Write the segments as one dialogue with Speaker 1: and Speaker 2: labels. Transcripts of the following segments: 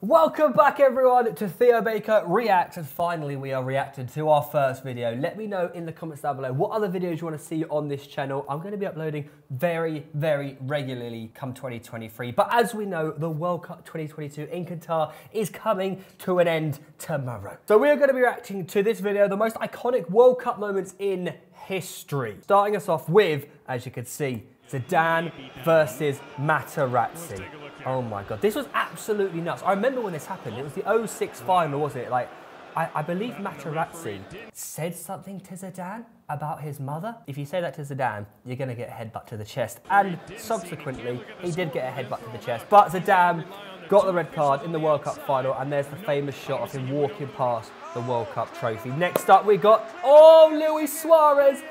Speaker 1: Welcome back everyone to Theo Baker Reacts, and finally we are reacting to our first video. Let me know in the comments down below what other videos you want to see on this channel. I'm going to be uploading very regularly come 2023, but as we know, the World Cup 2022 in Qatar is coming to an end tomorrow. So we are going to be reacting to this video, the most iconic World Cup moments in history. Starting us off with, as you can see, Zidane versus Materazzi. Oh my God, this was absolutely nuts. I remember when this happened. It was the 06 final, wasn't it? Like, I believe Materazzi said something to Zidane about his mother. If you say that to Zidane, you're gonna get a headbutt to the chest. And subsequently, he did get a headbutt to the chest. But Zidane got the red card in the World Cup final, and there's the famous shot of him walking past the World Cup trophy. Next up, we got, Luis Suarez.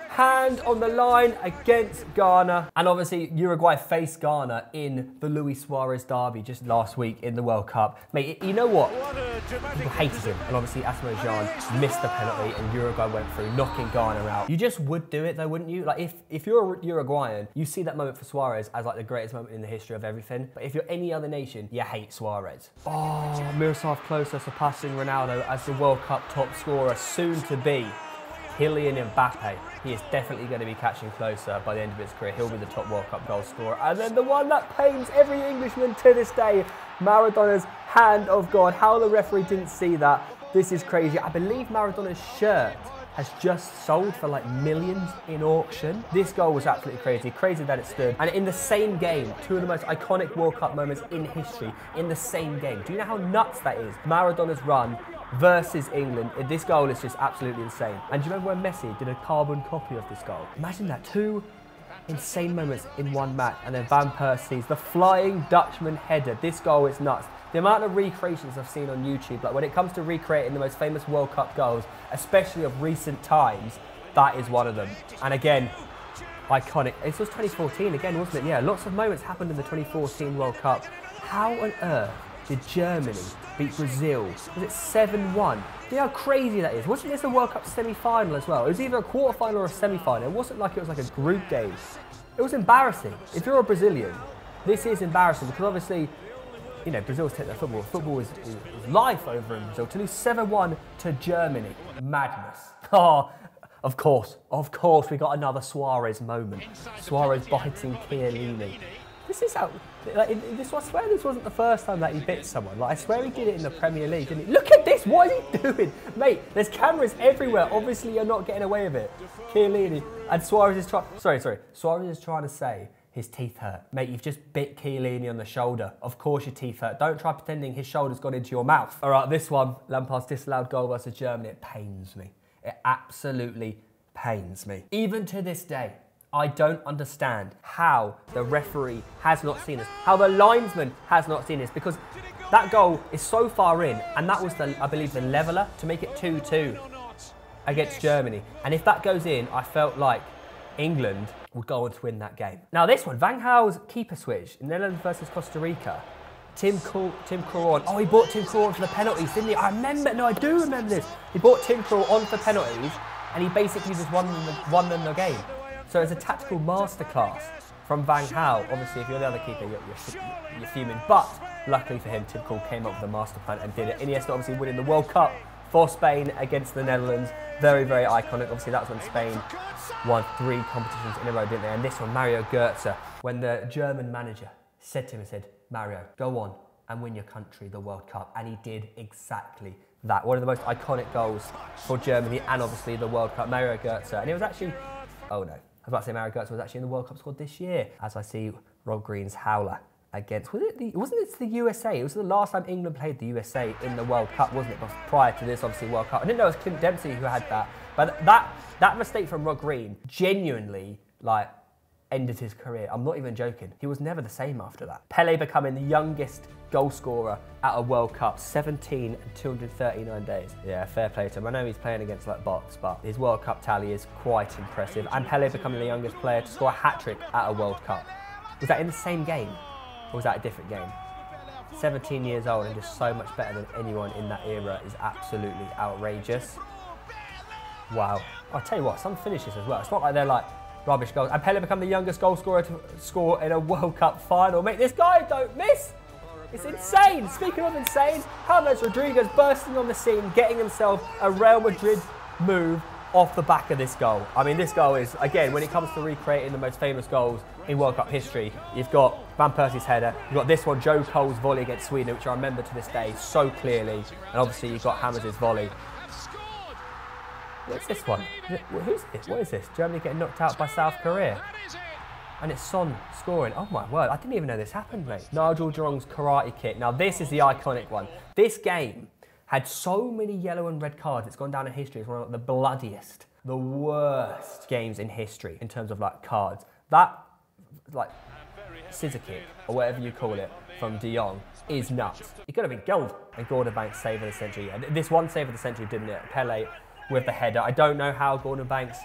Speaker 1: Hand on the line against Ghana. And obviously, Uruguay faced Ghana in the Luis Suarez derby just last week in the World Cup. Mate, you know what? People hated him. And obviously, Asamoah Gyan missed the penalty and Uruguay went through, knocking Ghana out. You just would do it though, wouldn't you? Like, if you're a Uruguayan, you see that moment for Suarez as like the greatest moment in the history of everything. But if you're any other nation, you hate Suarez. Miroslav Klose surpassing Ronaldo as the World Cup top scorer, soon to be Kylian Mbappe. He is definitely going to be catching closer by the end of his career. He'll be the top World Cup goal scorer. And then the one that pains every Englishman to this day, Maradona's hand of God. How the referee didn't see that. This is crazy. I believe Maradona's shirt has just sold for like millions in auction. This goal was absolutely crazy. Crazy that it stood. And in the same game, two of the most iconic World Cup moments in history in the same game. Do you know how nuts that is? Maradona's run versus England. This goal is just absolutely insane. And do you remember when Messi did a carbon copy of this goal? Imagine that, two insane moments in one match. And then Van Persie's, the Flying Dutchman header. This goal is nuts. The amount of recreations I've seen on YouTube, like when it comes to recreating the most famous World Cup goals, especially of recent times, that is one of them. And again, iconic. This was 2014 again, wasn't it? Yeah, lots of moments happened in the 2014 World Cup. How on earth did Germany beat Brazil? Was it 7-1? You know how crazy that is? Wasn't this a World Cup semi-final as well? It was either a quarter-final or a semi-final. It wasn't like it was like a group game. It was embarrassing. If you're a Brazilian, this is embarrassing because obviously, you know, Brazil's taking their football. Football is life over in Brazil. To lose 7-1 to Germany. Madness. Of course, we got another Suarez moment. Suarez biting Chiellini. This is how, like, I swear this wasn't the first time that he bit someone. Like, I swear he did it in the Premier League, didn't he? Look at this, what is he doing? Mate, there's cameras everywhere. Obviously, you're not getting away with it. Chiellini, and Suarez is trying, Suarez is trying to say his teeth hurt. Mate, you've just bit Chiellini on the shoulder. Of course your teeth hurt. Don't try pretending his shoulder's gone into your mouth. All right, this one, Lampard's disallowed goal versus Germany. It pains me. It absolutely pains me. Even to this day, I don't understand how the referee has not seen this, how the linesman has not seen this, because that goal is so far in, and that was, I believe, the leveller to make it 2-2 against Germany. And if that goes in, I felt like England would go on to win that game. Now this one, Van Gaal's keeper switch, Netherlands versus Costa Rica. Tim Krul on. He brought Tim Krul on for the penalties, didn't he? I do remember this. He brought Tim Krul on for penalties, and he basically just won them the game. So it's a tactical masterclass from Van Gaal. Obviously, if you're the other keeper, you're fuming. But luckily for him, Tim Krul came up with a master plan and did it. Iniesta obviously winning the World Cup for Spain against the Netherlands. Very iconic. Obviously, that's when Spain won 3 competitions in a row, didn't they? And this one, Mario Götze, when the German manager said to him, Mario, go on and win your country the World Cup. And he did exactly that. One of the most iconic goals for Germany and obviously the World Cup, Mario Götze. And it was actually, I was about to say Mario Götze was actually in the World Cup squad this year. As I see Rob Green's howler against, wasn't it the USA? It was the last time England played the USA in the World Cup, wasn't it? But prior to this, obviously, World Cup. I didn't know it was Clint Dempsey who had that. But that mistake from Rob Green genuinely, like, ended his career. I'm not even joking. He was never the same after that. Pele becoming the youngest goal scorer at a World Cup, 17 and 239 days. Yeah, fair play to him. I know he's playing against like bots, but his World Cup tally is quite impressive. And Pele becoming the youngest player to score a hat-trick at a World Cup. Was that in the same game? Or was that a different game? 17 years old and just so much better than anyone in that era is absolutely outrageous. Wow. I'll tell you what, some finishes as well. It's not like they're like rubbish goals. And Pele become the youngest goal scorer to score in a World Cup final. Mate, this guy don't miss. It's insane. Speaking of insane, James Rodriguez bursting on the scene, getting himself a Real Madrid move off the back of this goal. I mean, this goal is, again, when it comes to recreating the most famous goals in World Cup history, you've got Van Persie's header, you've got this one, Joe Cole's volley against Sweden, which I remember to this day so clearly, and obviously you've got James' volley. What's this one? Who's this? What is this? Germany getting knocked out by South Korea. And it's Son scoring. Oh my word, I didn't even know this happened, mate. Nigel de Jong's karate kick. Now this is the iconic one. This game had so many yellow and red cards, it's gone down in history as one of the bloodiest, the worst games in history in terms of like cards. That, like, scissor kick, or whatever you call it, from de Jong is nuts. It could have been gold. And Gordon Banks' save of the century. This one save of the century, didn't it? Pele with the header. I don't know how Gordon Banks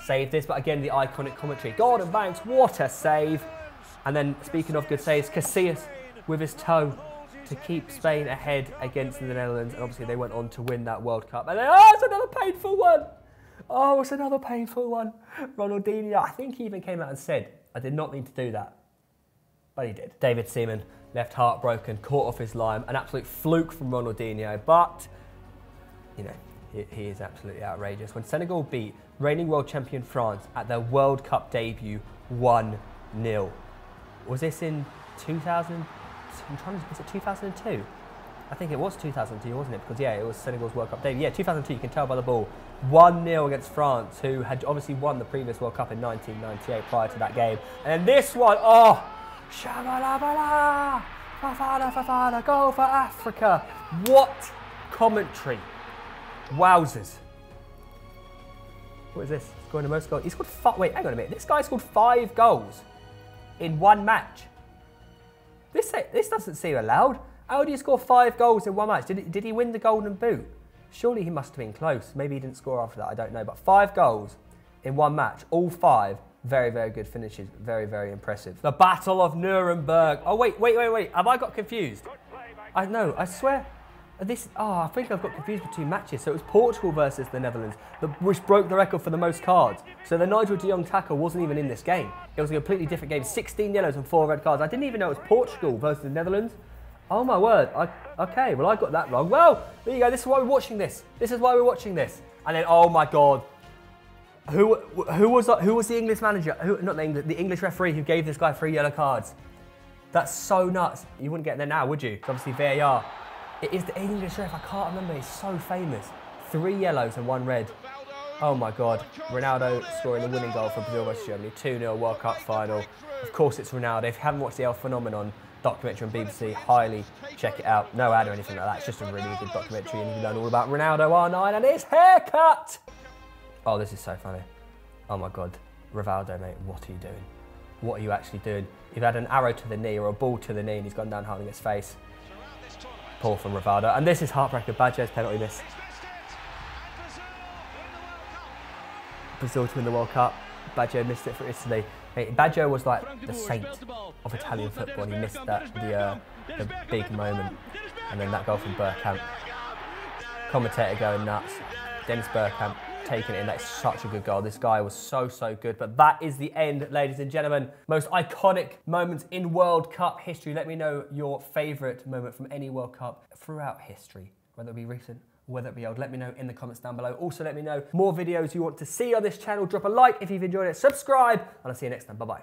Speaker 1: saved this, but again, the iconic commentary. Gordon Banks, what a save. And then, speaking of good saves, Casillas with his toe to keep Spain ahead against the Netherlands. And obviously they went on to win that World Cup. And then, oh, it's another painful one. Oh, it's another painful one. Ronaldinho, I think he even came out and said, I did not mean to do that. But he did. David Seaman left heartbroken, caught off his line. An absolute fluke from Ronaldinho. But, you know, he is absolutely outrageous. When Senegal beat reigning world champion France at their World Cup debut 1-0. Was this in 2000? Was it 2002? I think it was 2002, wasn't it? Because yeah, it was Senegal's World Cup debut. Yeah, 2002, you can tell by the ball. 1-0 against France, who had obviously won the previous World Cup in 1998 prior to that game. And this one, oh! Shabalabala! Fafana, Fafana, go for Africa! What commentary! Wowzers. What is this? Scoring the most goals. He scored five. Wait, hang on a minute. This guy scored 5 goals in one match. This doesn't seem allowed. How do you score 5 goals in one match? Did he win the Golden Boot? Surely he must have been close. Maybe he didn't score after that. I don't know. But 5 goals in one match. All 5. Very, very good finishes. Very, very impressive. The Battle of Nuremberg. Oh, wait. Have I got confused? No, I swear. I think I've got confused between matches. So it was Portugal versus the Netherlands, which broke the record for the most cards. So the Nigel de Jong tackle wasn't even in this game. It was a completely different game. 16 yellows and 4 red cards. I didn't even know it was Portugal versus the Netherlands. Oh my word. Okay, well I got that wrong. Well, there you go. This is why we're watching this. This is why we're watching this. And then, oh my God. Who was the English manager? The English referee who gave this guy 3 yellow cards. That's so nuts. You wouldn't get there now, would you? It's obviously VAR. It is the English ref, I can't remember, he's so famous. 3 yellows and 1 red. Oh my God. Ronaldo scoring the winning goal for Brazil versus Germany. 2-0 World Cup final. Of course it's Ronaldo. If you haven't watched the El Phenomenon documentary on BBC, highly check it out. No ad or anything like that, it's just a really good documentary and you can learn all about Ronaldo R9 and his haircut. Oh, this is so funny. Oh my God. Rivaldo, mate, what are you doing? What are you actually doing? You've had an arrow to the knee or a ball to the knee and he's gone down holding his face. Poor from Rivaldo. And this is heartbreaker. Badger's penalty miss. Brazil to win the World Cup. Baggio missed it for Italy. Mate, Baggio was like the saint of Italian football. He missed the big moment. And then that goal from Bergkamp. Commentator going nuts. Dennis Bergkamp taking it in. That's such a good goal. This guy was so good. But that is the end, ladies and gentlemen. Most iconic moments in World Cup history. Let me know your favourite moment from any World Cup throughout history, whether it be recent, whether it be old. Let me know in the comments down below. Also, let me know more videos you want to see on this channel. Drop a like if you've enjoyed it. Subscribe, and I'll see you next time. Bye-bye.